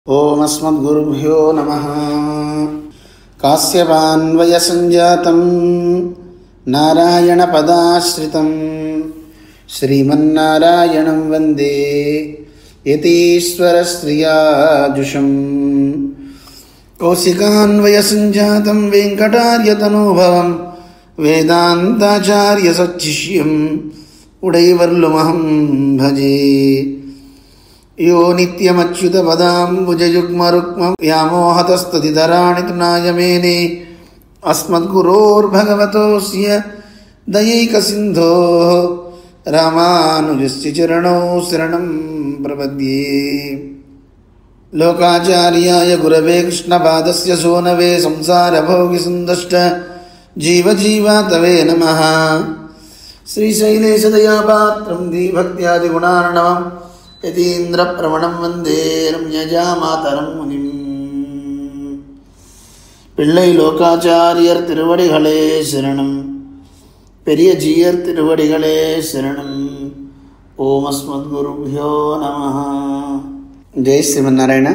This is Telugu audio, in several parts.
ఓం అస్మద్గురుభ్యో నమః. కాశ్యపాన్వయసంజాతం నారాయణపదాశ్రితం శ్రీమన్నారాయణం వందే యతీశ్వరశ్రియాజుషం. కౌశికాన్వయసంజాతం వెంకటార్యతనూభవం వేదాంతాచార్యసచ్చిష్యం ఉడైవర్లుమహం భజే. యో నిత్యమచ్యుతపదాంబుజయుగ్మరుక్మం వ్యామోహతస్తతిధరాణి తృణాయమేనే అస్మద్గురోర్భగవతోస్య దయైకసింధోః రామానుజస్య చరణౌ శరణం ప్రపద్యే. లోకాచార్యాయ గురవే కృష్ణపాదస్య సోనవే సంసారభోగిసుందష్ట జీవజీవాతవే నమః. శ్రీశైలేశదయాపాత్రం దీభక్త్యాదిగుణార్ణవం యతీంద్రప్రవణం వందే ரம்யஜாமாதரம் முனிம். பிள்ளை லோகாச்சாரியர் திருவடிகளே சரணம். பெரிய ஜீயர் திருவடிகளே శరణం. ఓం అస్మద్గురుభ్యో నమః. జై శ్రీమన్నారాయణ.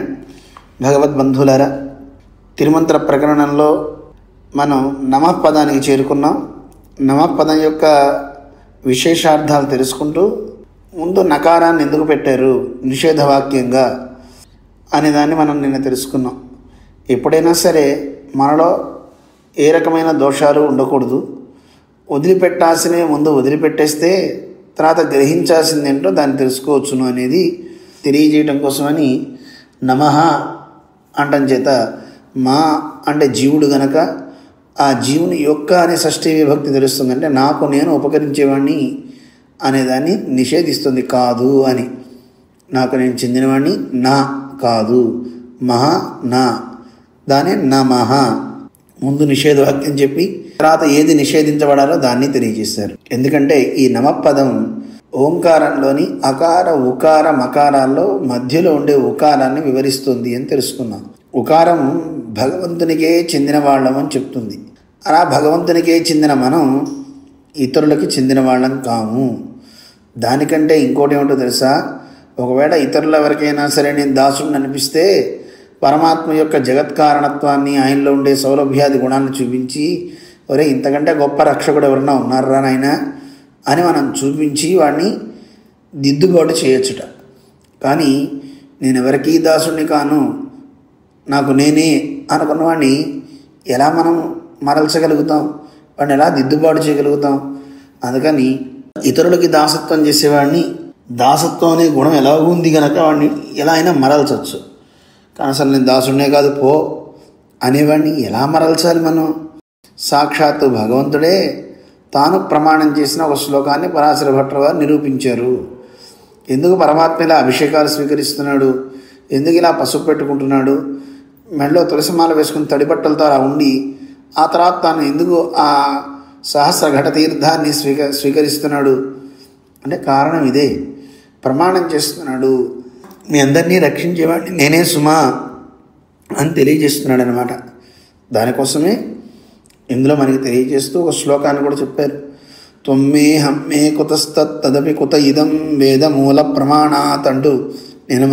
భగవద్బంధులారా, తిరుమంత్ర ప్రకరణంలో మనం నమః పదానికి చేరుకున్నాం. నమః పదం యొక్క విశేషార్థాలు తెలుసుకుంటూ ముందు నకారాన్ని ఎందుకు పెట్టారు నిషేధవాక్యంగా అనే దాన్ని మనం నిన్న తెలుసుకున్నాం. ఎప్పుడైనా సరే మనలో ఏ రకమైన దోషాలు ఉండకూడదు. వదిలిపెట్టాల్సినవి ముందు వదిలిపెట్టేస్తే తర్వాత గ్రహించాల్సింది ఏంటో దాన్ని తెలుసుకోవచ్చును అనేది తెలియజేయడం కోసమని నమః అంటం చేత మా అంటే జీవుడు గనక ఆ జీవుని యొక్క అనే షష్ఠీ విభక్తి తెలుస్తుంది. అంటే నాకు నేను ఉపకరించేవాడిని అనేదాన్ని నిషేధిస్తుంది. కాదు అని, నాకు నేను చెందినవాడిని నా కాదు, మహా నా, దానే నమః. ముందు నిషేధవాక్యం చెప్పి తర్వాత ఏది నిషేధించబడాలో దాన్ని తెలియజేశారు. ఎందుకంటే ఈ నమః పదం ఓంకారంలోని అకార ఉకార మకారాల్లో మధ్యలో ఉండే ఉకారాన్ని వివరిస్తుంది అని తెలుసుకున్నాం. ఉకారం భగవంతునికే చెందిన వాళ్ళం అని చెప్తుంది. అలా భగవంతునికే చెందిన మనం ఇతరులకి చెందిన వాళ్ళం కాము. దానికంటే ఇంకోటి ఏమిటో తెలుసా? ఒకవేళ ఇతరుల ఎవరికైనా సరే నేను దాసుడిని అనిపిస్తే పరమాత్మ యొక్క జగత్కారణత్వాన్ని, ఆయనలో ఉండే సౌలభ్యాది గుణాలను చూపించి, ఒరే ఇంతకంటే గొప్ప రక్షకుడు ఎవరన్నా ఉన్నారా నాయన అని మనం చూపించి వాడిని దిద్దుబాటు చేయొచ్చుట. కానీ నేను ఎవరికీ దాసుడిని కాను, నాకు నేనే అనుకున్నవాడిని ఎలా మనం మరల్చగలుగుతాం? వాడిని ఎలా దిద్దుబాటు చేయగలుగుతాం? అందుకని ఇతరులకి దాసత్వం చేసేవాడిని, దాసత్వం అనే గుణం ఎలా ఉంది కనుక వాడిని ఎలా అయినా మరల్చవచ్చు. కానీ అసలు నేను దాసుడినే కాదు పో అనేవాడిని ఎలా మరల్చాలి మనం? సాక్షాత్తు భగవంతుడే తాను ప్రమాణం చేసిన ఒక శ్లోకాన్ని పరాశర భట్టర్ వారు నిరూపించారు. ఎందుకు పరమాత్మ ఇలా అభిషేకాలు స్వీకరిస్తున్నాడు, ఎందుకు ఇలా పసుపు పెట్టుకుంటున్నాడు, మెడలో తులసిమాల వేసుకుని తడిబట్టలతో అలా ఉండి ఆ తర్వాత తాను ఎందుకు ఆ సహస్ర ఘట తీర్థాన్ని స్వీకరిస్తున్నాడు అంటే కారణం ఇదే. ప్రమాణం చేస్తున్నాడు, మీ అందరినీ రక్షించేవాడిని నేనే సుమా అని తెలియజేస్తున్నాడు అనమాట. దానికోసమే ఇందులో మనకి తెలియజేస్తూ ఒక శ్లోకాన్ని కూడా చెప్పారు. త్వమ్మే హమ్మే కుతస్తదపి కుత ఇదం వేదమూల ప్రమాణాత్ అంటూ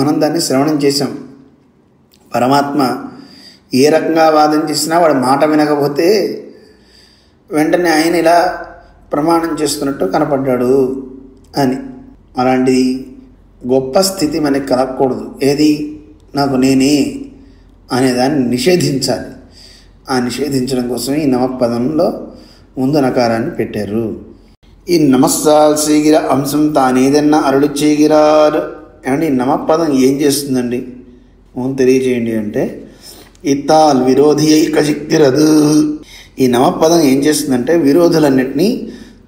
మనం దాన్ని శ్రవణం చేశాం. పరమాత్మ ఏ రకంగా వాదన చేసినా వాడు మాట వినకపోతే వెంటనే ఆయన ఇలా ప్రమాణం చేస్తున్నట్టు కనపడ్డాడు అని. అలాంటి గొప్ప స్థితి మనకి కలగకూడదు. ఏది? నాకు నేనే అనేదాన్ని నిషేధించాలి. ఆ నిషేధించడం కోసం ఈ నమఃపదంలో ముందు నకారాన్ని పెట్టారు. ఈ నమస్సాల్ సీగిర అంశం తానేదన్నా అరుడు చేగిరారు. ఏమంటే ఈ నమఃపదం ఏం చేస్తుందండి ముందు తెలియజేయండి అంటే, ఇత్తాల్ విరోధి ఐకశక్తిరదు. ఈ నమఃపదం ఏం చేస్తుందంటే విరోధులన్నిటినీ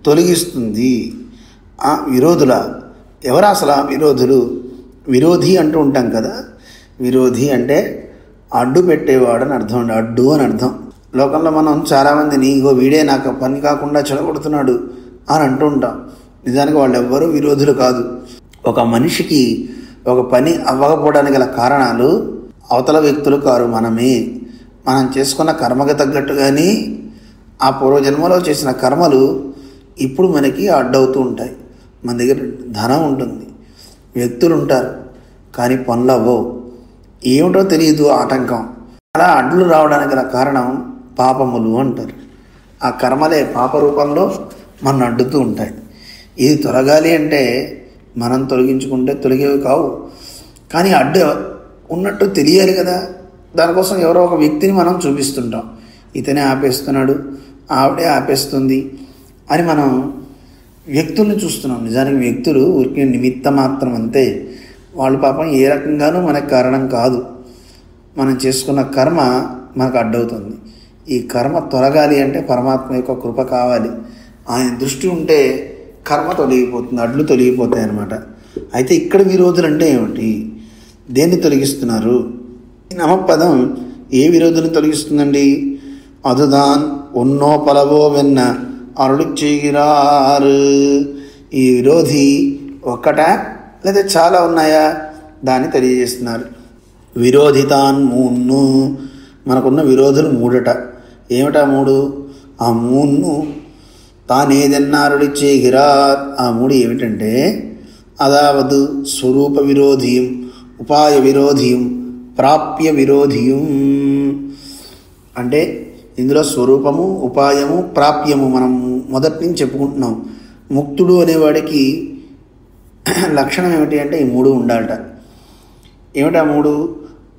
తొలగిస్తుంది. ఆ విరోధుల ఎవరు అసలు? ఆ విరోధులు విరోధి అంటూ ఉంటాం కదా. విరోధి అంటే అడ్డు పెట్టేవాడు అని అర్థం అండి, అడ్డు అని అర్థం. లోకంలో మనం చాలామందిని ఇగో వీడే నాకు పని కాకుండా చెడగొడుతున్నాడు అని అంటూ ఉంటాం. నిజానికి వాళ్ళు ఎవ్వరూ విరోధులు కాదు. ఒక మనిషికి ఒక పని అవ్వకపోవడానికి గల కారణాలు అవతల వ్యక్తులు కారు, మనమే. మనం చేసుకున్న కర్మకు తగ్గట్టుగానే ఆ పూర్వజన్మలో చేసిన కర్మలు ఇప్పుడు మనకి అడ్డవుతూ ఉంటాయి. మన దగ్గర ధనం ఉంటుంది, వ్యక్తులు ఉంటారు, కానీ పనులు అవ్వవు. ఏమిటో తెలియదు ఆటంకం. అలా అడ్డులు రావడానికి గల కారణం పాపములు అంటారు. ఆ కర్మలే పాప రూపంలో మన అడ్డుతూ ఉంటాయి. ఇది తొలగాలి అంటే మనం తొలగించుకుంటే తొలగేవి కావు. కానీ అడ్డు ఉన్నట్టు తెలియాలి కదా. దానికోసం ఎవరో ఒక వ్యక్తిని మనం చూపిస్తుంటాం. ఇతనే ఆపేస్తున్నాడు, ఆవిడే ఆపేస్తుంది అని మనం వ్యక్తుల్ని చూస్తున్నాం. నిజానికి వ్యక్తులు ఊరికి నిమిత్త మాత్రం అంతే. వాళ్ళు పాపం ఏ రకంగానూ మనకు కారణం కాదు. మనం చేసుకున్న కర్మ మనకు అడ్డవుతుంది. ఈ కర్మ తొలగాలి అంటే పరమాత్మ యొక్క కృప కావాలి. ఆయన దృష్టి ఉంటే కర్మ తొలగిపోతుంది, అడ్లు తొలగిపోతాయి అన్నమాట. అయితే ఇక్కడ విరోధులు అంటే ఏమిటి? దేన్ని తొలగిస్తున్నారు? నమపదం ఏ విరోధుని తొలగిస్తుందండి? అదుదాన్ ఉన్నో పలవో వెన్న అరుడు చేగిరారు. ఈ విరోధి ఒక్కటా లేదా చాలా ఉన్నాయా? దాన్ని తెలియజేస్తున్నారు. విరోధితాన్ మూన్ను, మనకున్న విరోధులు మూడట. ఏమిటా మూడు? ఆ మూన్ను తానేదన్నారుడి చేగిరార్. ఆ మూడు ఏమిటంటే అదావదు స్వరూప విరోధియం, ఉపాయ విరోధియం, ప్రాప్య విరోధియం. అంటే ఇందులో స్వరూపము, ఉపాయము, ప్రాప్యము మనం మొదటి నుంచి చెప్పుకుంటున్నాం. ముక్తుడు అనేవాడికి లక్షణం ఏమిటి అంటే ఈ మూడు ఉండాలట. ఏమిటా మూడు?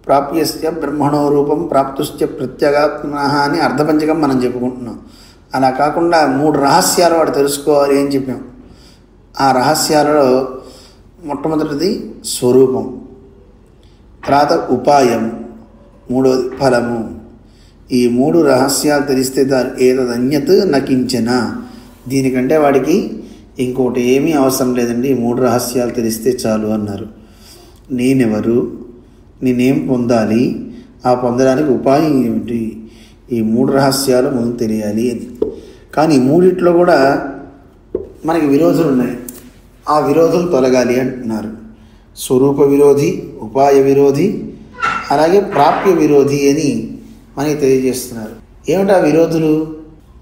ప్రాప్యస్య బ్రహ్మణో రూపం ప్రాప్తుశ్చ ప్రత్యేగాత్మ అని అర్ధపంచకం మనం చెప్పుకుంటున్నాం. అలా కాకుండా మూడు రహస్యాలు వాడు తెలుసుకోవాలి అని చెప్పాం. ఆ రహస్యాలలో మొట్టమొదటిది స్వరూపం, తర్వాత ఉపాయం, మూడోది ఫలము. ఈ మూడు రహస్యాలు తెలిస్తే ఏదన్యత్ నకించన, దీనికంటే వాడికి ఇంకోటి ఏమీ అవసరం లేదండి, ఈ మూడు రహస్యాలు తెలిస్తే చాలు అన్నారు. నేనెవరు, నేనేం పొందాలి, ఆ పొందడానికి ఉపాయం ఏమిటి, ఈ మూడు రహస్యాలు ముందు తెలియాలి అని. కానీ ఈ మూడిట్లో కూడా మనకి విరోధులు ఉన్నాయి. ఆ విరోధులు తొలగాలి అంటున్నారు. స్వరూప విరోధి, ఉపాయ విరోధి, అలాగే ప్రాప్య విరోధి అని మనకి తెలియజేస్తున్నారు. ఏమిటా విరోధులు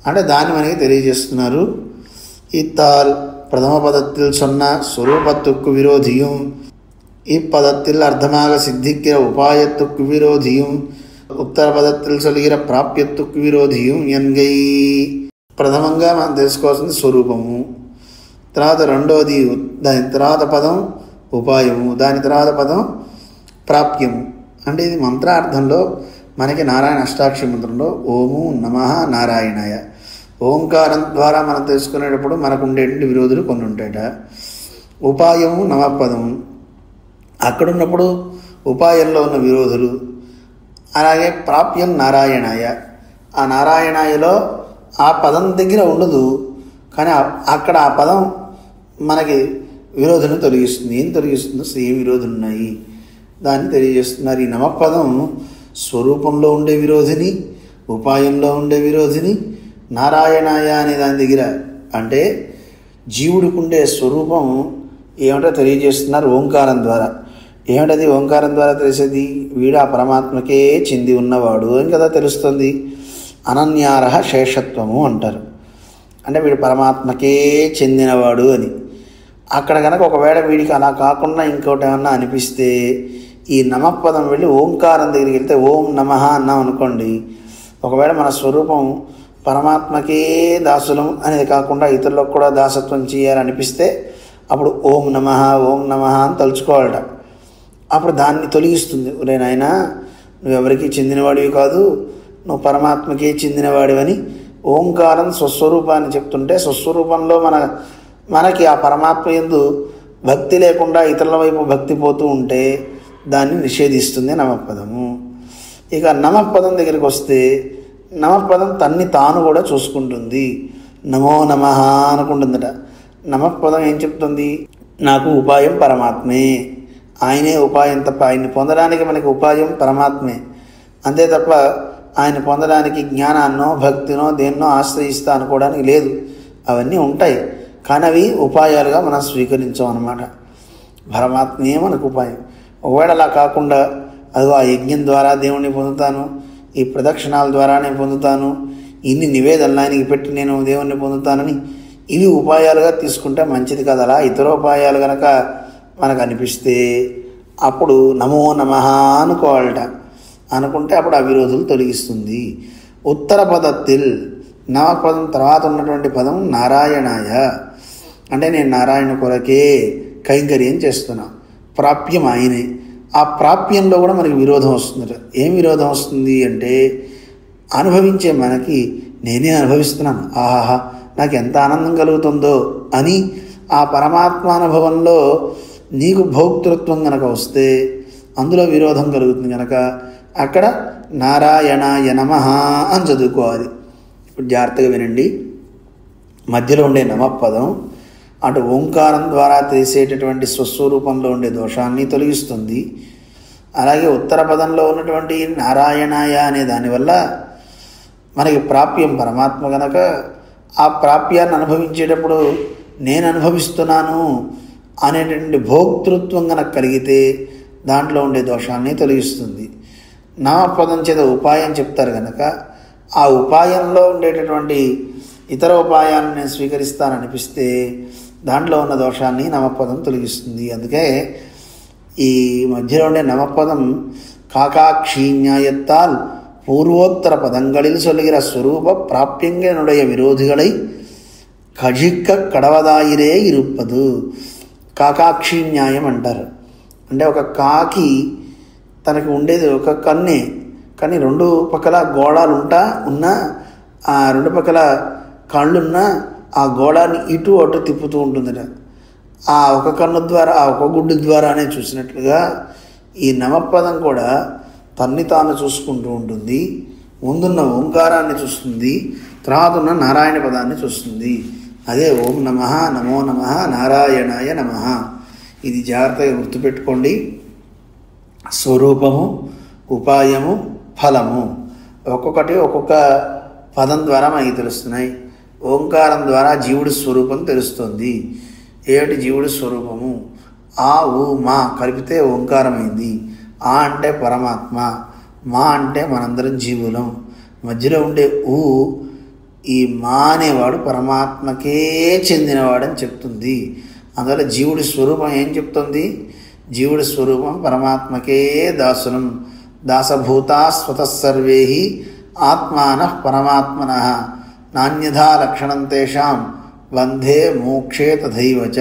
అంటే దాన్ని మనకి తెలియజేస్తున్నారు. ఇత్తాల్ ప్రథమ పదத்தில் சொன்ன ஸ்வரூபத்துக்கு விரோதியும் இப்பதத்தில் அர்த்தமாக சித்திக்கிற உபாயத்துக்கு விரோதியும் ఉత్తర పదத்தில் சொல்கிற ప్రాప్యత్తుకు విరోధియం ఎన్గై. ప్రథమంగా మనం తెలుసుకోవాల్సింది స్వరూపము, తర్వాత రెండోది దాని తర్వాత పదం ఉపాయము, దాని తర్వాత పదం ప్రాప్యము. అంటే ఇది మంత్రార్థంలో మనకి నారాయణ అష్టాక్షరి మంత్రంలో ఓము నమః నారాయణాయ, ఓంకారం ద్వారా మనం తెలుసుకునేటప్పుడు మనకు ఉండేటువంటి విరోధులు కొన్ని ఉంటాయట. ఉపాయము నమపదము, అక్కడున్నప్పుడు ఉపాయంలో ఉన్న విరోధులు. అలాగే ప్రాప్యం నారాయణాయ, ఆ నారాయణాయలో ఆ పదం దగ్గర ఉండదు, కానీ అక్కడ ఆ పదం మనకి విరోధులను తొలగిస్తుంది. ఏం తొలగిస్తుందో ఏ విరోధులు ఉన్నాయి దాన్ని తెలియజేస్తున్నారు. ఈ నమపదం స్వరూపంలో ఉండే విరోధిని, ఉపాయంలో ఉండే విరోధిని, నారాయణాయ అనే దాని దగ్గర అంటే జీవుడికి ఉండే స్వరూపం ఏమిటో తెలియజేస్తున్నారు ఓంకారం ద్వారా. ఏమిటది ఓంకారం ద్వారా తెలిసేది? వీడు ఆ పరమాత్మకే చెంది ఉన్నవాడు అని కదా తెలుస్తుంది. అనన్యారహ శేషత్వము అంటారు. అంటే వీడు పరమాత్మకే చెందినవాడు అని. అక్కడ కనుక ఒకవేళ వీడికి అలా కాకుండా ఇంకోటి ఏమన్నా అనిపిస్తే ఈ నమపదం వెళ్ళి ఓంకారం దగ్గరికి వెళ్తే ఓం నమః అన్నాం అనుకోండి, ఒకవేళ మన స్వరూపం పరమాత్మకే దాసులం అనేది కాకుండా ఇతరులకు కూడా దాసత్వం చేయాలనిపిస్తే అప్పుడు ఓం నమః ఓం నమః అని తలుచుకోవాలట. అప్పుడు దాన్ని తొలగిస్తుంది. ఒరే నాయనా, నువ్వెవరికి చెందినవాడివి కాదు, నువ్వు పరమాత్మకే చెందినవాడివని ఓంకారం స్వస్వరూపాన్ని చెప్తుంటే స్వస్వరూపంలో మనకి ఆ పరమాత్మ యందు భక్తి లేకుండా ఇతరుల వైపు భక్తి పోతూ ఉంటే దాన్ని నిషేధిస్తుంది నమపదము. ఇక నమపదం దగ్గరికి వస్తే నమపదం తన్ని తాను కూడా చూసుకుంటుంది. నమో నమః అనుకుంటుందట. నమపదం ఏం చెప్తుంది? నాకు ఉపాయం పరమాత్మే, ఆయనే ఉపాయం తప్ప ఆయన్ని పొందడానికి మనకి ఉపాయం పరమాత్మే, అంతే తప్ప ఆయన పొందడానికి జ్ఞానాన్నో భక్తినో దేన్నో ఆశ్రయిస్తా అనుకోవడానికి లేదు. అవన్నీ ఉంటాయి కానీ అవి ఉపాయాలుగా మనం స్వీకరించాం అన్నమాట. పరమాత్మే మనకు ఉపాయం. ఒకవేళ అలా కాకుండా అదిగో ఆ యజ్ఞం ద్వారా దేవుణ్ణి పొందుతాను, ఈ ప్రదక్షిణాల ద్వారా నేను పొందుతాను, ఇన్ని నివేదనలు ఆయనకి పెట్టి నేను దేవుణ్ణి పొందుతానని ఇవి ఉపాయాలుగా తీసుకుంటే మంచిది కదా. అలా ఇతర ఉపాయాలు కనుక మనకు అనిపిస్తే అప్పుడు నమో నమః అనుకోవాలట. అనుకుంటే అప్పుడు అవిరోధులు తొలగిస్తుంది. ఉత్తర పదత్తిల్ నమపదం తర్వాత ఉన్నటువంటి పదం నారాయణాయ, అంటే నేను నారాయణ కొరకే కైంకర్యం చేస్తున్నా, ప్రాప్యం ఆయనే. ఆ ప్రాప్యంలో కూడా మనకి విరోధం వస్తుందట. ఏం విరోధం వస్తుంది అంటే అనుభవించే మనకి నేనే అనుభవిస్తున్నాను, ఆహాహా నాకు ఎంత ఆనందం కలుగుతుందో అని ఆ పరమాత్మ అనుభవంలో నీకు భోక్తృత్వం కనుక వస్తే అందులో విరోధం కలుగుతుంది. కనుక అక్కడ నారాయణాయ నమః అని చదువుకోవాలి. ఇప్పుడు జాగ్రత్తగా వినండి. మధ్యలో ఉండే నమపదం అటు ఓంకారం ద్వారా తెలిసేటటువంటి స్వస్వరూపంలో ఉండే దోషాన్ని తొలగిస్తుంది. అలాగే ఉత్తర పదంలో ఉన్నటువంటి నారాయణాయ అనే దానివల్ల మనకి ప్రాప్యం పరమాత్మ కనుక ఆ ప్రాప్యాన్ని అనుభవించేటప్పుడు నేను అనుభవిస్తున్నాను అనేటువంటి భోక్తృత్వం కనుక కలిగితే దాంట్లో ఉండే దోషాన్ని తొలగిస్తుంది. నామపదం చేత ఉపాయం చెప్తారు కనుక ఆ ఉపాయంలో ఉండేటటువంటి ఇతర ఉపాయాన్ని నేను స్వీకరిస్తాననిపిస్తే దాంట్లో ఉన్న దోషాన్ని నమపదం తొలగిస్తుంది. అందుకే ఈ మధ్యలో ఉండే నమపదం காக்காட்சிஞாயத்தால் பூர்வோத்தர பதங்களில் சொல்லுகிற ஸ்வரூப பிராப்பியங்களுடைய விரோதிகளை కజిక్క కడవదాయిరే ఇరుప్పదు. కాకాక్షి న్యాయం అంటారు. అంటే ఒక కాకి తనకి ఉండేది ఒక కన్నే, కానీ రెండు పక్కల గోళాలు ఉన్న ఆ రెండు పక్కల కళ్ళున్న ఆ గోళాన్ని ఇటు అటు తిప్పుతూ ఉంటుందట. ఆ ఒక కన్ను ద్వారా ఆ ఒక గుడ్డు ద్వారానే చూసినట్లుగా ఈ నమపదం కూడా తన్ని తాను చూసుకుంటూ ఉంటుంది. ముందున్న ఓంకారాన్ని చూస్తుంది, తర్వాత ఉన్న నారాయణ పదాన్ని చూస్తుంది. అదే ఓం నమః, నమో నమః, నారాయణాయ నమః. ఇది జాగ్రత్తగా గుర్తుపెట్టుకోండి. స్వరూపము, ఉపాయము, ఫలము ఒక్కొక్కటి ఒక్కొక్క పదం ద్వారా మనకి తెలుస్తున్నాయి. ఓంకారం ద్వారా జీవుడి స్వరూపం తెలుస్తుంది. ఏమిటి జీవుడి స్వరూపము? ఆ ఊ మా కలిపితే ఓంకారమైంది. ఆ అంటే పరమాత్మ, మా అంటే మనందరం జీవులం. మధ్యలో ఉండే ఊ ఈ మా అనేవాడు పరమాత్మకే చెందినవాడని చెప్తుంది. అందువల్ల జీవుడి స్వరూపం ఏం చెప్తుంది? జీవుడి స్వరూపం పరమాత్మకే దాసులం. దాసభూతా స్వతః సర్వే ఆత్మానః పరమాత్మనః నాణ్యథా లక్షణం తేషాం బంధే మోక్షే తథైవచ.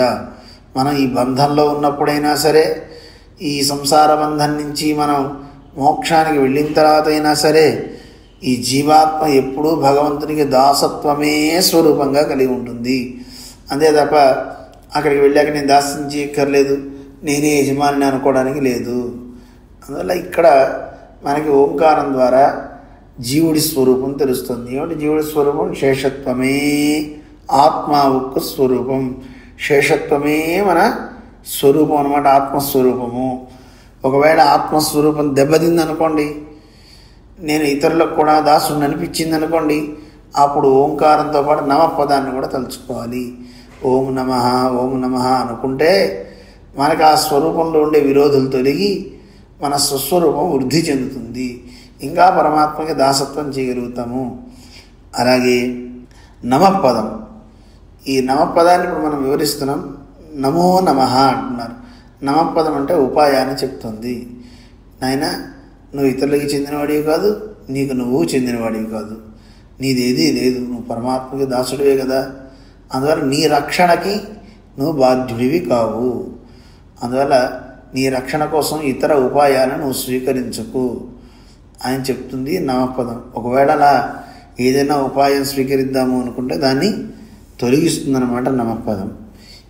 మనం ఈ బంధంలో ఉన్నప్పుడైనా సరే, ఈ సంసార బంధం నుంచి మనం మోక్షానికి వెళ్ళిన తర్వాత అయినా సరే, ఈ జీవాత్మ ఎప్పుడూ భగవంతునికి దాసత్వమే స్వరూపంగా కలిగి ఉంటుంది. అంతే తప్ప అక్కడికి వెళ్ళాక నేను దాస్యం చేయక్కర్లేదు, నేనే యజమానిని అనుకోవడానికి లేదు. అందువల్ల ఇక్కడ మనకి ఓంకారం ద్వారా జీవుడి స్వరూపం తెలుస్తుంది. ఏమిటి జీవుడి స్వరూపం? శేషత్వమే ఆత్మ ఒక్క స్వరూపం. శేషత్వమే మన స్వరూపం అన్నమాట, ఆత్మస్వరూపము. ఒకవేళ ఆత్మస్వరూపం దెబ్బతింది అనుకోండి, నేను ఇతరులకు కూడా దాసుని అనిపించింది అనుకోండి, అప్పుడు ఓంకారంతో పాటు నమపదాన్ని కూడా తలుచుకోవాలి. ఓం నమః, ఓం నమః అనుకుంటే మనకు ఆ స్వరూపంలో ఉండే విరోధులు తొలగి మన స్వస్వరూపం వృద్ధి చెందుతుంది. ఇంకా పరమాత్మకి దాసత్వం చేయగలుగుతాము. అలాగే నమపదం, ఈ నమపదాన్ని ఇప్పుడు మనం వివరిస్తున్నాం. నమో నమః అంటున్నారు. నమపదం అంటే ఉపాయాన్ని చెప్తుంది. నాయన, నువ్వు ఇతరులకి చెందినవాడివి కాదు, నీకు నువ్వు చెందినవాడివి కాదు, నీదేది లేదు, నువ్వు పరమాత్మకి దాసుడివే కదా. అందువల్ల నీ రక్షణకి నువ్వు బాధ్యుడివి కావు. అందువల్ల నీ రక్షణ కోసం ఇతర ఉపాయాలను నువ్వు స్వీకరించకు అని చెప్తుంది నమపదం. ఒకవేళ అలా ఏదైనా ఉపాయం స్వీకరిద్దాము అనుకుంటే దాన్ని తొలగిస్తుందన్నమాట నమపదం.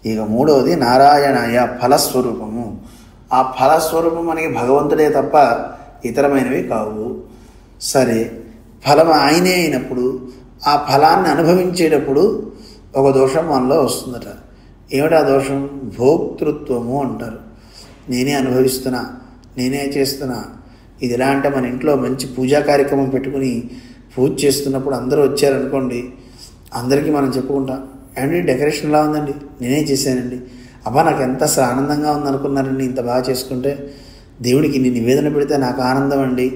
ఇక మూడవది నారాయణాయ, ఫలస్వరూపము. ఆ ఫలస్వరూపం మనకి భగవంతుడే తప్ప ఇతరమైనవి కావు. సరే, ఫలం ఆయనే అయినప్పుడు ఆ ఫలాన్ని అనుభవించేటప్పుడు ఒక దోషం మనలో వస్తుందట. ఏమిటా దోషం? భోక్తృత్వము అంటారు. నేనే అనుభవిస్తున్నా, నేనే చేస్తున్నా. ఇది ఎలా అంటే, మన ఇంట్లో మంచి పూజా కార్యక్రమం పెట్టుకుని పూజ చేస్తున్నప్పుడు అందరూ వచ్చారనుకోండి, అందరికీ మనం చెప్పుకుంటాం, ఏమండి డెకరేషన్ ఎలా ఉందండి, నేనే చేశానండి. అబ్బా నాకు ఎంత ఆనందంగా ఉందనుకున్నారండి, ఇంత బాగా చేసుకుంటే, దేవుడికి ఇన్ని నివేదన పెడితే నాకు ఆనందం అండి,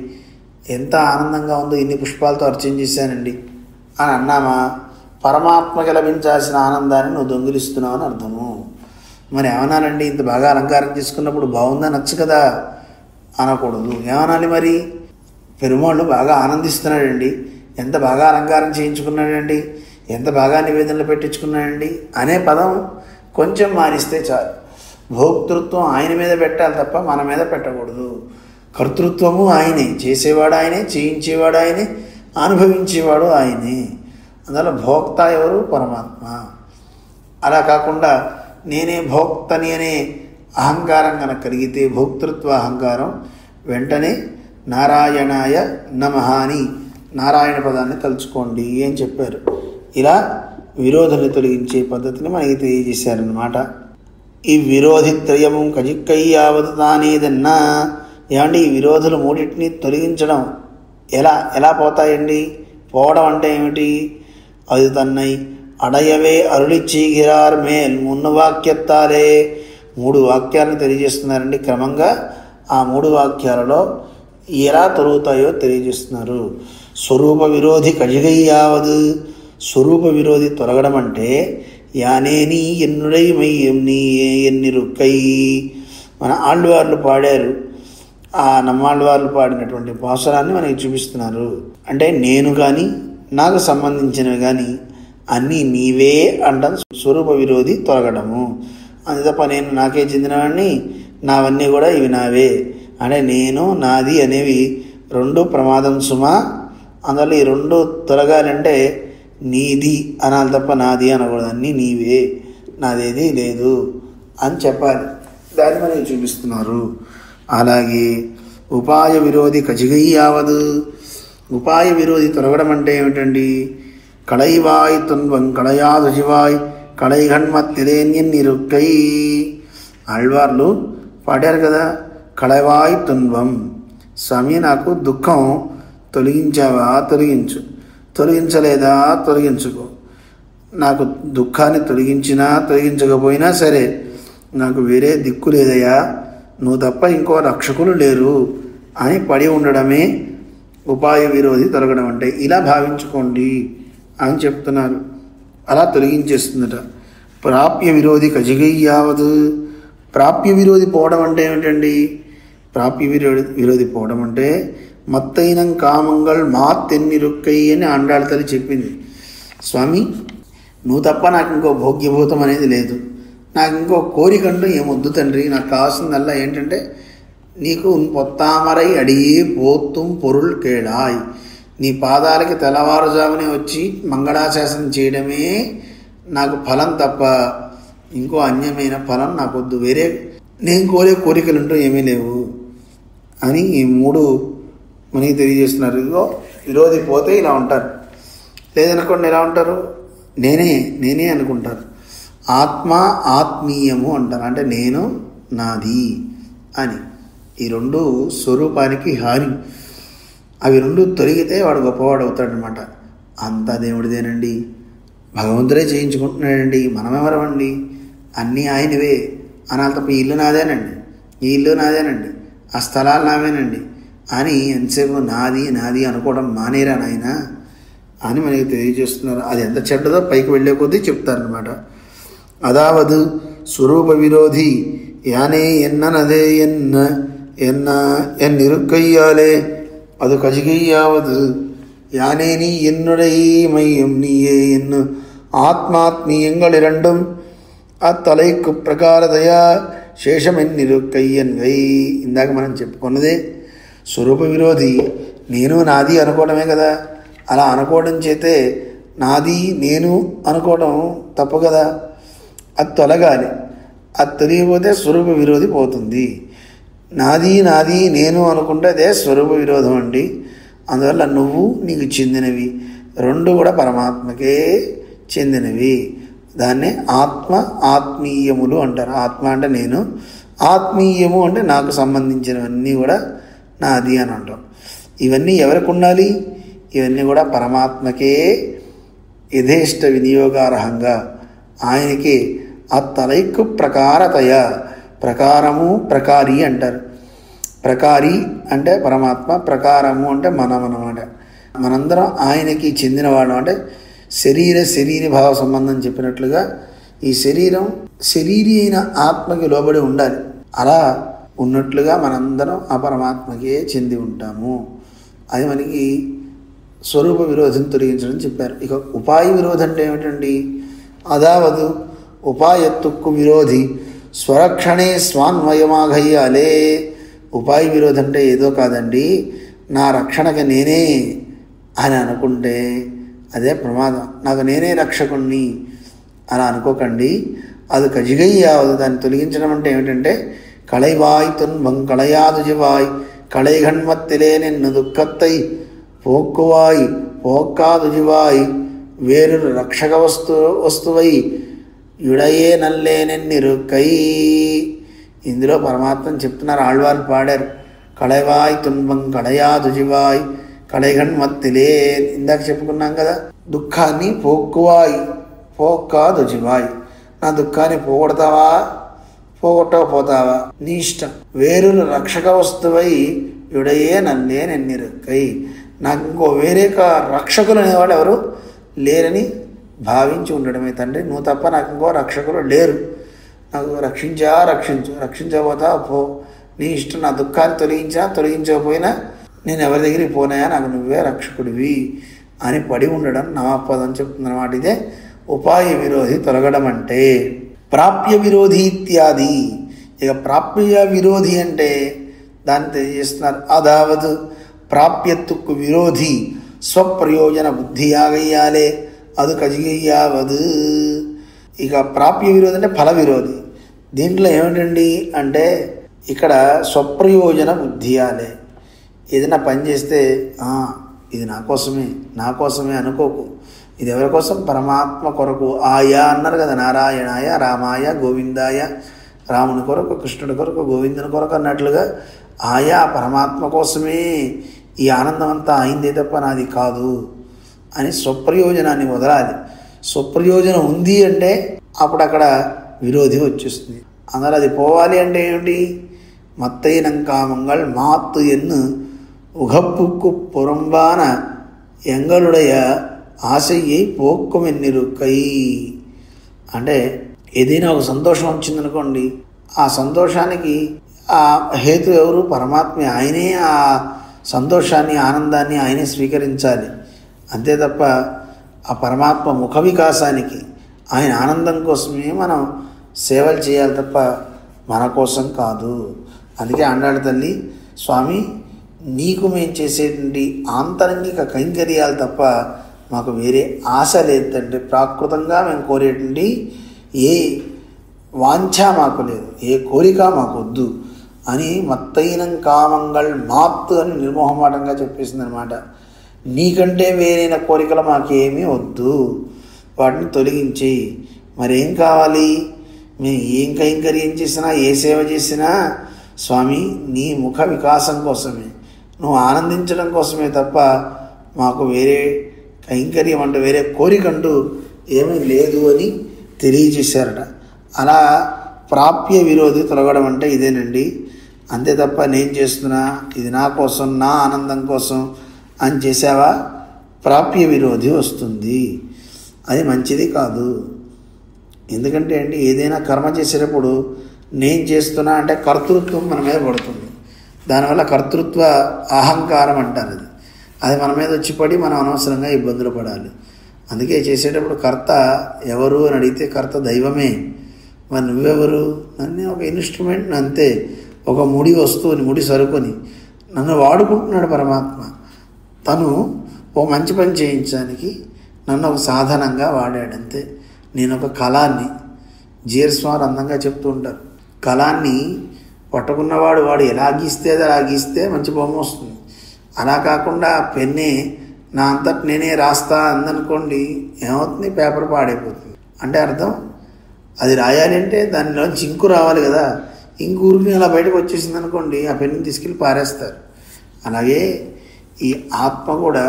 ఎంత ఆనందంగా ఉందో, ఇన్ని పుష్పాలతో అర్చన చేశానండి అని అన్నామా, పరమాత్మకి లభించాల్సిన ఆనందాన్ని నువ్వు దొంగిలిస్తున్నావు అని అర్థము. మరి ఏమనాలండి? ఇంత బాగా అలంకారం చేసుకున్నప్పుడు బాగుందా, నచ్చు కదా అనకూడదు. ఏమనాలి మరి? పెరుమాళ్ళు బాగా ఆనందిస్తున్నాడండి, ఎంత బాగా అలంకారం చేయించుకున్నాడండి, ఎంత బాగా నివేదనలు పెట్టించుకున్నాడండి అనే పదం కొంచెం మారిస్తే చాలు. భోక్తృత్వం ఆయన మీద పెట్టాలి తప్ప మన మీద పెట్టకూడదు. కర్తృత్వము ఆయనే, చేసేవాడు ఆయనే, చేయించేవాడు ఆయనే, అనుభవించేవాడు ఆయనే. అందువల్ల భోక్త ఎవరు? పరమాత్మ. అలా కాకుండా నేనే భోక్తని అనే అహంకారం కనుక కలిగితే, భోక్తృత్వ అహంకారం, వెంటనే నారాయణాయ నమః అని నారాయణ పదాన్ని తలుచుకోండి అని చెప్పారు. ఇలా విరోధాన్ని తొలగించే పద్ధతిని మనకి తెలియజేశారన్నమాట. ఈ విరోధిత్రయము కజిక్కయ్యావదు తానేదన్నా. ఏమంటే ఈ విరోధులు మూడింటిని తొలగించడం ఎలా పోతాయండి? పోవడం అంటే ఏమిటి? అది తన్నై అడయవే అరుళిచ్చీగిరార్ మేల్ మున్ను వాక్యత్తాలే. 3 వాక్యాలను తెలియజేస్తున్నారండి. క్రమంగా ఆ 3 వాక్యాలలో ఎలా తొలుగుతాయో తెలియజేస్తున్నారు. స్వరూప విరోధి కజిగయ్యావదు. స్వరూప విరోధి తొలగడం అంటే యానేని ఎన్నుడై మయ్యం నీ ఎన్నిరుక్కై. మన ఆళ్వార్లు పాడారు. ఆ నమ్మాళ్వార్లు పాడినటువంటి పాసురాన్ని మనకి చూపిస్తున్నారు. అంటే నేను కానీ, నాకు సంబంధించినవి కానీ అన్నీ నీవే అంటాం. స్వరూప విరోధి తొలగడము. అంతే తప్ప నేను నాకే చెందినవాడిని, నావన్నీ కూడా ఇవి నావే అంటే నేను నాది అనేవి 2 ప్రమాదం సుమా. అందువల్ల ఈ 2 తొలగాలంటే నీది అనాలి తప్ప నాది అనకూడదు. అన్నీ నీవే, నాదేది లేదు అని చెప్పాలి. దాన్ని మనకి చూపిస్తున్నారు. అలాగే ఉపాయ విరోధి కజిగయ్యావదు. ఉపాయ విరోధి తొలగడం అంటే ఏమిటండి? కళైవాయ్ తున్వం కళయాదు శివాయ్ కళైఘన్మత్తిలేన్యన్నిరుక్కై. ఆళ్వార్లు పాడారు కదా, కళవాయ్ తున్వం. స్వామి నాకు దుఃఖం తొలగించావా? తొలగించు. తొలగించలేదా? తొలగించుకో. నాకు దుఃఖాన్ని తొలగించినా తొలగించకపోయినా సరే నాకు వేరే దిక్కు లేదయ్యా, నువ్వు తప్ప ఇంకో రక్షకులు లేరు అని పడి ఉండడమే ఉపాయ విరోధి తొలగడం అంటే. ఇలా భావించుకోండి అని చెప్తున్నారు. అలా తొలగించేస్తుందట. ప్రాప్య విరోధి కజిగయ్యావదు. ప్రాప్య విరోధి పోవడం అంటే ఏమిటండి? ప్రాప్య విరోధి పోవడం అంటే మత్తైనం కామంగల్ మాత్తెన్నిరుక్కై అని ఆండాళ్ళ తల్లి చెప్పింది. స్వామి నువ్వు తప్ప నాకు ఇంకో భోగ్యభూతం అనేది లేదు, నాకు ఇంకో కోరికంటూ ఏమొద్దు తండ్రి. నాకు కావాల్సిందల్లా ఏంటంటే నీకు పొత్తామరై అడిగి పోత్తుం పొరుల్ కేడాయ్. నీ పాదాలకి తెల్లవారుజామునే వచ్చి మంగళాశాసనం చేయడమే నాకు ఫలం తప్ప ఇంకో అన్యమైన ఫలం నాకొద్దు, వేరే నేను కోరే కోరికలుంటూ ఏమీ లేవు అని ఈ 3 మనకి తెలియజేస్తున్నారు. ఇదిగో విరోధి పోతే ఇలా ఉంటారు, లేదనుకోండి ఎలా ఉంటారు? నేనే అనుకుంటారు. ఆత్మ ఆత్మీయము అంటారు. అంటే నేను నాది అని. ఈ 2 స్వరూపానికి హాని. అవి 2 తొలగితే వాడు గొప్పవాడు అవుతాడనమాట. అంతా దేవుడిదేనండి, భగవంతుడే చేయించుకుంటున్నాడండి, మనమెవరమండి, అన్నీ ఆయనవే అనాలి తప్ప ఈ ఇల్లు నాదేనండి, ఈ ఇల్లు నాదేనండి, ఆ స్థలాలు నావేనండి అని ఎంతసేపు నాది నాది అనుకోవడం మానేరా నాయన అని మనకి తెలియజేస్తున్నారు. అది ఎంత చెడ్డదో పైకి వెళ్ళే కొద్దీ చెప్తారనమాట. అదావదు స్వరూప విరోధి యానే ఎన్ననదే ఎన్నిరుక్కయ్యాలే அது கஜிகையாவது யானே நீ என்னுடைய மையம் நீயே என்னு ஆத்மாத்மீயங்கள் 2 అత్తలైకు ప్రకారదయా శేషమెన్నిరుక్కయ్యన్వై. ఇందాక మనం చెప్పుకున్నదే స్వరూప విరోధి నేను నాది అనుకోవడమే కదా. అలా అనుకోవడం చేతే నాది నేను అనుకోవడం తప్పు కదా. అది తొలగాలి. అది తొలగిపోతే స్వరూప విరోధి పోతుంది. నాది నాది నేను అనుకుంటే అదే స్వరూప విరోధం అండి. అందువల్ల నువ్వు నీకు చెందినవి 2 కూడా పరమాత్మకే చెందినవి. దాన్నే ఆత్మ ఆత్మీయములు అంటారు. ఆత్మ అంటే నేను, ఆత్మీయము అంటే నాకు సంబంధించినవన్నీ కూడా నాది అని అంటాం. ఇవన్నీ ఎవరికి ఉండాలి? ఇవన్నీ కూడా పరమాత్మకే యథేష్ట వినియోగార్హంగా ఆయనకి అత్తలైకు ప్రకారతయ. ప్రకారము ప్రకారి అంటారు. ప్రకారి అంటే పరమాత్మ, ప్రకారము అంటే మనం అన్నమాట. మనందరం ఆయనకి చెందినవాడు. అంటే శరీర భావ సంబంధం చెప్పినట్లుగా ఈ శరీరం శరీరి అయిన ఆత్మకి లోబడి ఉండాలి. అలా ఉన్నట్లుగా మనందరం ఆ పరమాత్మకే చెంది ఉంటాము. అది మనకి స్వరూప విరోధం తొలగించడం చెప్పారు. ఇక ఉపాయ విరోధం అంటే ఏమిటండి? అదావదు ఉపాయత్తుక్కు విరోధి స్వరక్షణే స్వాన్వయమాఘయ్యాలే. ఉపాయ విరోధం అంటే ఏదో కాదండి, నా రక్షణకి నేనే అని అనుకుంటే అదే ప్రమాదం. నాకు నేనే రక్షకుణ్ణి అని అనుకోకండి, అది కజిగయ్యావదు. దాన్ని తొలగించడం అంటే ఏమిటంటే కళైవాయ్ తున్భం కళయాదు జివాయ్ కళైఘన్మత్తిలే నిన్ను దుఃఖత్తై పోక్కువాయ్ పోక్కాదు జివాయ్ వేరు రక్షక వస్తువై యుడయే నల్లేనెన్నిరుకై. ఇందులో పరమాత్మని చెప్తున్నారు, ఆళ్వారు పాడారు. కళైవాయ్ తున్భం కళయాదు జివాయ్ కళైఘన్మత్తిలే. ఇందాక చెప్పుకున్నాం కదా, దుఃఖాన్ని పోక్కువాయ్ పోక్కాదు జివాయ్. నా దుఃఖాన్ని పోగొడతావా పోగొట్టకపోతావా నీ ఇష్టం. వేరులు రక్షక వస్తువై యుడయే నల్లేనెన్నిరుకై. నాకు ఇంకో వేరే రక్షకులు అనేవాళ్ళు ఎవరు లేరని భావించి ఉండడమే తండ్రి. నువ్వు తప్ప నాకు ఇంకో రక్షకులు లేరు. నాకు రక్షించబోతా పో, నీ ఇష్టం. నా దుఃఖాన్ని తొలగించకపోయినా నేను ఎవరి దగ్గరికి పోనాయా, నాకు నువ్వే రక్షకుడివి అని పడి ఉండడం నవాపదం చెప్తుందన్నమాట. ఇదే ఉపాయ విరోధి తొలగడం అంటే. ప్రాప్య విరోధి ఇత్యాది. ఇక ప్రాప్య విరోధి అంటే దాన్ని తెలియజేస్తున్నారు. అదావదు ప్రాప్యత్తుకు విరోధి స్వప్రయోజన బుద్ధియాగయ్యాలే అది కజిగయ్యావదు. ఇక ప్రాప్య విరోధి అంటే ఫల విరోధి. దీంట్లో ఏమిటండి అంటే ఇక్కడ స్వప్రయోజన బుద్ధియాలే. ఏదైనా పని చేస్తే ఇది నా కోసమే అనుకోకు, ఇది ఎవరి కోసం? పరమాత్మ కొరకు. ఆయా అన్నారు కదా, నారాయణాయ రామాయ గోవిందాయ. రాముని కొరకు, కృష్ణుడి కొరకు, గోవిందుని కొరకు అన్నట్లుగా ఆయా పరమాత్మ కోసమే ఈ ఆనందం అంతా అయిందే తప్ప నాది కాదు అని స్వప్రయోజనాన్ని వదలాలి. స్వప్రయోజనం ఉంది అంటే అప్పుడు అక్కడ విరోధి వచ్చేస్తుంది. అందులో అది పోవాలి అంటే ఏమిటి? మత్తైనంకామంగళ్ మాత్తు ఎన్ను ఉగప్పుక్కు పురంబాన ఎంగలుడయ ఆశయ్యి పోక్కుమెన్నిరుకై. అంటే ఏదైనా ఒక సంతోషం వచ్చిందనుకోండి, ఆ సంతోషానికి ఆ హేతు ఎవరు? పరమాత్మే. ఆయనే ఆ సంతోషాన్ని ఆనందాన్ని ఆయనే స్వీకరించాలి. అంతే తప్ప ఆ పరమాత్మ ముఖ వికాసానికి ఆయన ఆనందం కోసమే మనం సేవలు చేయాలి తప్ప మన కోసం కాదు. అందుకే ఆండాళ్ళ తల్లి, స్వామి నీకు మేము చేసేటువంటి ఆంతరంగిక కైంకర్యాలు తప్ప మాకు వేరే ఆశ లేదంటే, ప్రాకృతంగా మేము కోరేటువంటి ఏ వాంఛ మాకు లేదు, ఏ కోరిక మాకు వద్దు అని మత్తైనం కామంగళ్ మాత్తు అని నిర్మోహమాటంగా చెప్పేసింది అనమాట. నీకంటే వేరైన కోరికలు మాకేమీ వద్దు, వాటిని తొలగించి మరేం కావాలి? మేము ఏం కైంకర్యం చేసినా, ఏ సేవ చేసినా స్వామి నీ ముఖ వికాసం కోసమే, నువ్వు ఆనందించడం కోసమే తప్ప మాకు వేరే కైంకర్యం అంటూ వేరే కోరికంటూ ఏమీ లేదు అని తెలియజేశారట. అలా ప్రాప్య విరోధి తొలగడం అంటే ఇదేనండి. అంతే తప్ప నేను చేస్తున్నా ఇది నా కోసం, నా ఆనందం కోసం అని చేసావా ప్రాప్య విరోధి వస్తుంది. అది మంచిది కాదు. ఎందుకంటే అండి ఏదైనా కర్మ చేసేటప్పుడు నేను చేస్తున్నా అంటే కర్తృత్వం మన మీద పడుతుంది. దానివల్ల కర్తృత్వ అహంకారం అంటారు. అది మన మీద వచ్చి పడి మనం అనవసరంగా ఇబ్బందులు పడాలి. అందుకే చేసేటప్పుడు కర్త ఎవరు అని అడిగితే కర్త దైవమే. మరి నువ్వెవరు? నన్ను ఒక ఇన్స్ట్రుమెంట్, అంతే, ఒక ముడి వస్తువుని, ముడి సరుకుని నన్ను వాడుకుంటున్నాడు పరమాత్మ. తను ఓ మంచి పని చేయించడానికి నన్ను ఒక సాధనంగా వాడాడంతే. నేను ఒక కళాన్ని, జీరస్వామి అందంగా చెప్తూ ఉంటారు, కళాన్ని పట్టుకున్నవాడు వాడు ఎలా గీస్తే అది అలా గీస్తే మంచి బొమ్మ వస్తుంది. అలా కాకుండా పెన్నే నా అంతటి నేనే రాస్తా అందనుకోండి, ఏమవుతుంది? పేపర్ పాడైపోతుంది. అంటే అర్థం అది రాయాలి అంటే దానిలోంచి ఇంకు రావాలి కదా. ఇంకు ఊరికి అలా బయటకు వచ్చేసింది అనుకోండి, ఆ పెన్నుని తీసుకెళ్ళి పారేస్తారు. అలాగే ఈ ఆత్మ కూడా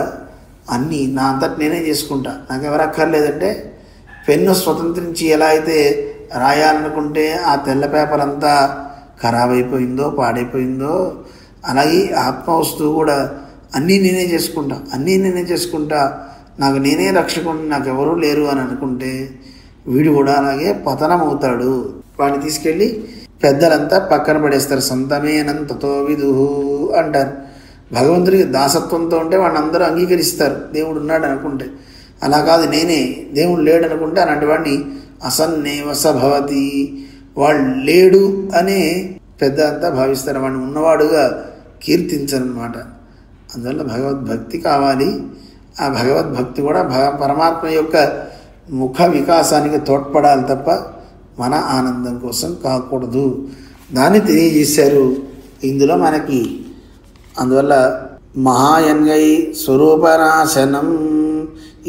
అన్నీ నా అంతటి నేనే చేసుకుంటా, నాకు ఎవరు అక్కర్లేదంటే పెన్ను స్వతంత్రించి ఎలా అయితే రాయాలనుకుంటే ఆ తెల్ల పేపర్ అంతా ఖరాబ్ అయిపోయిందో, పాడైపోయిందో, అలాగే ఆత్మ వస్తువు కూడా అన్నీ నేనే చేసుకుంటా, నాకు నేనే రక్షకుడిని, నాకు ఎవరూ లేరు అని అనుకుంటే వీడు కూడా అలాగే పతనమవుతాడు. వాడిని తీసుకెళ్ళి పెద్దలంతా పక్కన పడేస్తారు. సంతమేనంతతో విదుహు అంటారు. భగవంతుడికి దాసత్వంతో ఉంటే వాడిని అందరూ అంగీకరిస్తారు, దేవుడు ఉన్నాడు అనుకుంటే. అలా కాదు, నేనే దేవుడు లేడు అనుకుంటే అలాంటి వాడిని అసన్నేవస భవతి, వాడు లేడు అనే పెద్ద అంతా భావిస్తారు, వాడిని ఉన్నవాడుగా కీర్తించరన్నమాట. అందువల్ల భగవద్భక్తి కావాలి. ఆ భగవద్భక్తి కూడా పరమాత్మ యొక్క ముఖ వికాసానికి తోడ్పడాలి తప్ప మన ఆనందం కోసం కాకూడదు. దాన్ని తెలియజేశారు ఇందులో మనకి. అందువల్ల మహాయన్గై స్వరూపనాశనం,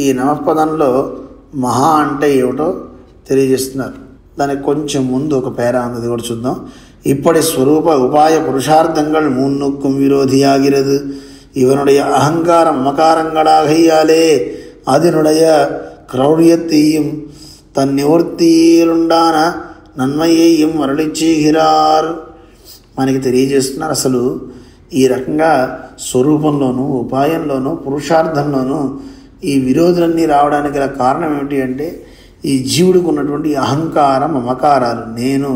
ఈ నమపదంలో మహా అంటే ఏమిటో తెలియజేస్తున్నారు. దానికి కొంచెం ముందు ఒక పేరా ఉంది, కూడా చూద్దాం. இப்படி ஸ்வரூப உபாய புருஷார்த்தங்கள் முன்னுக்கும் விரோதியாகிறது. இவனுடைய அகங்கார மமகாரங்களாகையாலே அதனுடைய கிரௌரியத்தையும் தன் நிவர்த்தியிலுண்டான నన్మయ్యయ్యం మరలి చేయகிறாర్. మనకి తెలియజేస్తున్నారు అసలు ఈ రకంగా స్వరూపంలోనూ ఉపాయంలోనూ పురుషార్థంలోనూ ఈ విరోధులన్నీ రావడానికి గల కారణం ఏమిటి అంటే ఈ జీవుడికి ఉన్నటువంటి అహంకార మమకారాలు. నేను,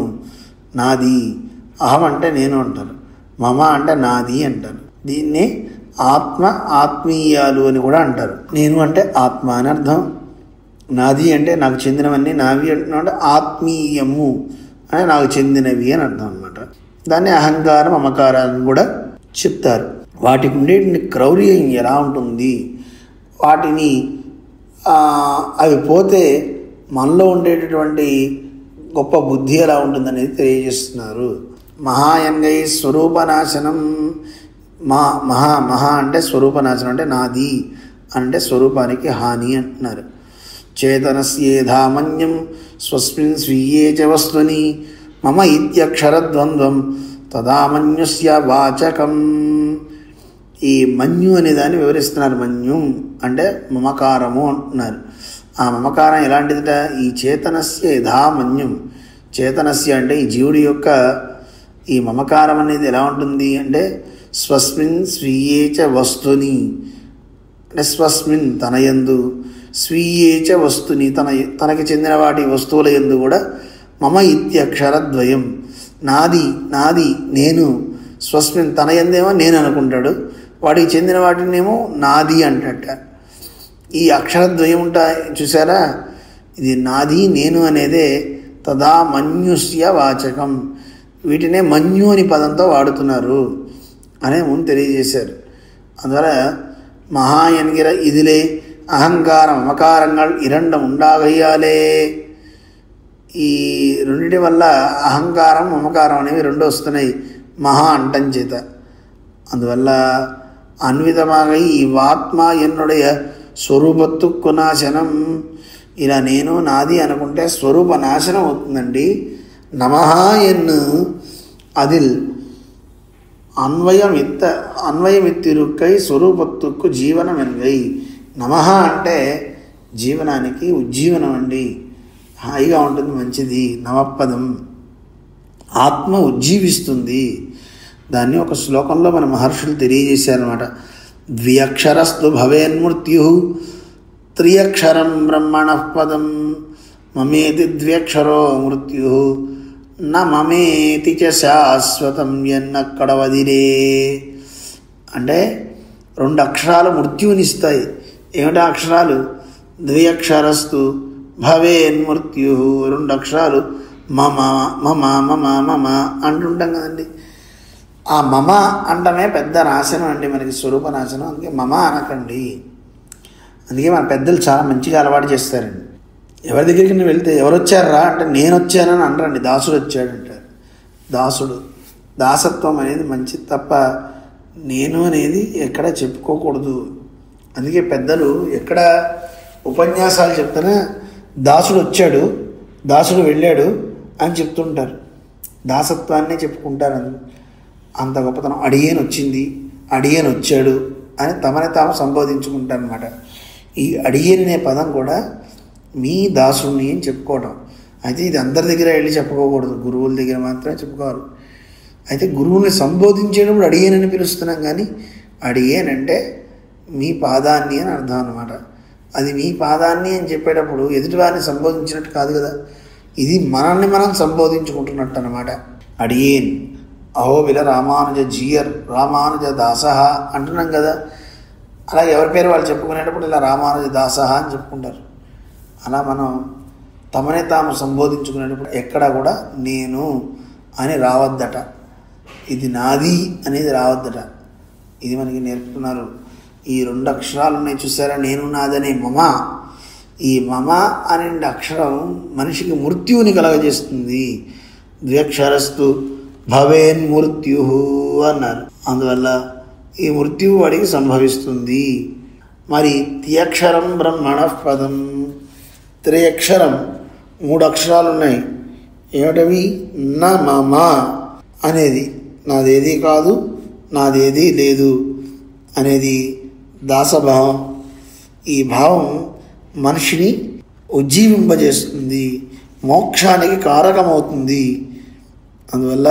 నాది, అహం అంటే నేను అంటారు, మమ అంటే నాది అంటారు. దీన్ని ఆత్మ ఆత్మీయాలు అని కూడా అంటారు. నేను అంటే ఆత్మ అని అర్థం, నాది అంటే నాకు చెందినవన్నీ నావి అంటున్నాడు, ఆత్మీయము అంటే నాకు చెందినవి అని అర్థం అనమాట. దాన్ని అహంకారం మమకారాలను కూడా చెప్తారు. వాటికి ఉండేటువంటి క్రౌర్యం ఎలా ఉంటుంది, వాటిని అవి పోతే మనలో ఉండేటటువంటి గొప్ప బుద్ధి ఎలా ఉంటుందనేది తెలియజేస్తున్నారు. మహాయంగై స్వరూపనాశనం. మహా అంటే స్వరూపనాశనం అంటే నాది అంటే స్వరూపానికి హాని అంటున్నారు. చేతనస్యేధామన్యం స్వస్మిన్ స్వీయే చ వస్తుని మమ ఇత్యక్షరద్వంద్వం తదామన్యుస్య వాచకం. ఈ మన్యు అనే దాన్ని వివరిస్తున్నారు. మన్యు అంటే మమకారము అంటున్నారు. ఆ మమకారం ఎలాంటిదిట? ఈ చేతనస్య యథామన్యం. చేతనస్య అంటే ఈ జీవుడి యొక్క ఈ మమకారం అనేది ఎలా ఉంటుంది అంటే స్వస్మిన్ స్వీయే చ వస్తుని అంటే స్వస్మిన్ తన యందు, స్వీయే చ వస్తుని తనకి చెందిన వాటి వస్తువుల యందు కూడా మమ ఇత్యక్షరద్వయం నాది నాది నేను. స్వస్మిన్ తన యందేమో నేను అనుకుంటాడు, వాడికి చెందిన వాటినేమో నాది అంటట. ఈ అక్షరద్వయం ఉంటాయి చూసారా, ఇది నాది నేను అనేదే తదా మన్యుస్య వాచకం. వీటినే మన్యు అని పదంతో వాడుతున్నారు అనే ముందు తెలియజేశారు. అందువల్ల మహా ఎన్గిర ఇదిలే అహంకారం మమకారంగా ఇరండం ఉండాగయ్యాలే. ఈ రెండింటి వల్ల అహంకారం మమకారం అనేవి రెండు వస్తున్నాయి మహా అంటం చేత. అందువల్ల అన్వితమాగై ఈ వాత్మ ఎన్నుடைய స్వరూపత్తుక్కు నాశనం. ఇలా నేను నాది అనుకుంటే స్వరూప నాశనం అవుతుందండి. నమః ఎన్ను அதில் అన్వయమిత్తిరుక్కై స్వరూపత్తుక్కు జీవనం ఎన్గై. నమః అంటే జీవనానికి ఉజ్జీవనం అండి, హాయిగా ఉంటుంది, మంచిది. నవపదం ఆత్మ ఉజ్జీవిస్తుంది. దాన్ని ఒక శ్లోకంలో మన మహర్షులు తెలియజేశారన్నమాట. ద్వ్యక్షరస్తు భవేన్మృత్యు త్రియక్షరం బ్రహ్మణః పదం మమేతి ద్వ్యక్షరో మృత్యు న మమేతి చ శాశ్వతం ఎన్నక్కడ వదిలే. అంటే రెండు అక్షరాలు మృత్యువునిస్తాయి. ఏమిటా అక్షరాలు? ద్వ్యక్షరస్తు భవేన్మృత్యు. రెండు అక్షరాలు మమ మమ మమ మమ అంటుంటాం కదండి. ఆ మమ అంటమే పెద్ద నాశనం అండి మనకి, స్వరూప నాశనం. అందుకే మమ అనకండి. అందుకే మన పెద్దలు చాలా మంచిగా అలవాటు చేస్తారండి. ఎవరి దగ్గరికి నువ్వు వెళ్తే ఎవరు వచ్చారా అంటే నేను వచ్చానని అనరండి, దాసుడు వచ్చాడంటారు. దాసుడు, దాసత్వం అనేది మంచిది తప్ప నేను అనేది ఎక్కడ చెప్పుకోకూడదు. అందుకే పెద్దలు ఎక్కడ ఉపన్యాసాలు చెప్తానే దాసుడు వచ్చాడు, దాసుడు వెళ్ళాడు అని చెప్తుంటారు. దాసత్వాన్నే చెప్పుకుంటారు. అంత గొప్పతనం. అడియేను వచ్చింది, అడియేను వచ్చాడు అని తమని తాము సంబోధించుకుంటారు అన్నమాట. ఈ అడియేన్ అనే పదం కూడా మీ దాసుని అని చెప్పుకోవడం. అయితే ఇది అందరి దగ్గర వెళ్ళి చెప్పుకోకూడదు, గురువుల దగ్గర మాత్రమే చెప్పుకోవాలి. అయితే గురువుని సంబోధించేటప్పుడు అడియేనని పిలుస్తున్నాం, కానీ అడియేన్ అంటే మీ పాదాన్ని అని అర్థం అన్నమాట. అది మీ పాదాన్ని అని చెప్పేటప్పుడు ఎదుటివారిని సంబోధించినట్టు కాదు కదా, ఇది మనల్ని మనం సంబోధించుకుంటున్నట్టు అన్నమాట. అడియేన్ అహోబిల రామానుజ జీయర్ రామానుజ దాసహ అంటున్నాం కదా. అలా ఎవరి పేరు వాళ్ళు చెప్పుకునేటప్పుడు ఇలా రామానుజ దాసహ అని చెప్పుకుంటారు. అలా మనం తమనే తాము సంబోధించుకునేటప్పుడు ఎక్కడా కూడా నేను అని రావద్దట, ఇది నాది అనేది రావద్దట. ఇది మనకి నేర్పుతున్నారు. ఈ 2 అక్షరాలు ఉన్నాయి చూసారా, నేను నాదనే మమ. ఈ మమ అనే అక్షరం మనిషికి మృత్యువుని కలగజేస్తుంది. ద్వ్యక్షరస్తు భవేన్ మృత్యు అన్నారు. అందువల్ల ఈ మృత్యువు వాడికి సంభవిస్తుంది. మరి త్రియక్షరం బ్రహ్మణ పదం, త్రియక్షరం 3 అక్షరాలు ఉన్నాయి. ఏమిటవి? న మమ అనేది నాదేది కాదు, నాదేది లేదు అనేది దాసభావం. ఈ భావం మనిషిని ఉజ్జీవింపజేస్తుంది, మోక్షానికి కారకమవుతుంది. అందువల్ల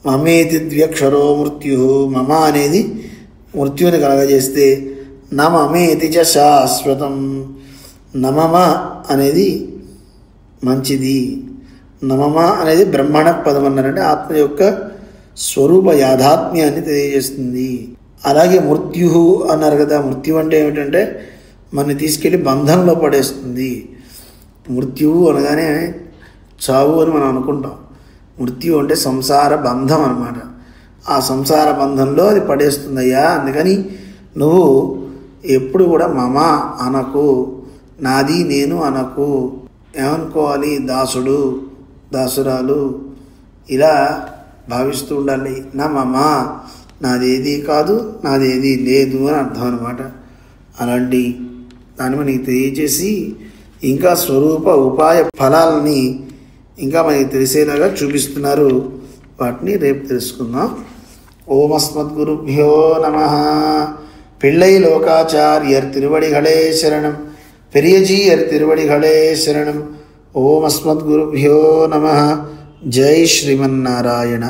మమేతి ద్వ్యక్షరో మృత్యు, మమ అనేది మృత్యుని కలగజేస్తే న మమేతి చ శాశ్వతం, నమమ అనేది మంచిది. నమమ అనేది బ్రహ్మణ పదం అన్నారంటే ఆత్మ యొక్క స్వరూప యాథాత్మ్యాన్ని తెలియజేస్తుంది. అలాగే మృత్యు అన్నారు కదా, మృత్యు అంటే ఏమిటంటే మనని తీసుకెళ్ళి బంధంలో పడేస్తుంది. మృత్యువు అనగానే చావు అని మనం అనుకుంటాం. మృత్యు అంటే సంసార బంధం అన్నమాట. ఆ సంసార బంధంలో అది పడేస్తుందయ్యా. అందుకని నువ్వు ఎప్పుడు కూడా మమ అనకు, నాది నేను అనకు. ఏమనుకోవాలి? దాసుడు, దాసురాలు ఇలా భావిస్తూ ఉండాలి. నా మమ, నాదేది కాదు, నాదేది లేదు అని అర్థం అనమాట. అలాంటి దాన్ని మనకి తెలియజేసి ఇంకా స్వరూప ఉపాయ ఫలాలని ఇంకా మనకి తెలిసేలాగా చూపిస్తున్నారు. వాటిని రేపు తెలుసుకుందాం. ఓం అస్మద్గురుభ్యో నమః. పిళ్ళై లోకాచార్యర్ తిరువడిகளே శరణం. పెరియజీయర్ తిరువడిகளே శరణం. ఓం అస్మద్గురుభ్యో నమః. జై శ్రీమన్నారాయణ.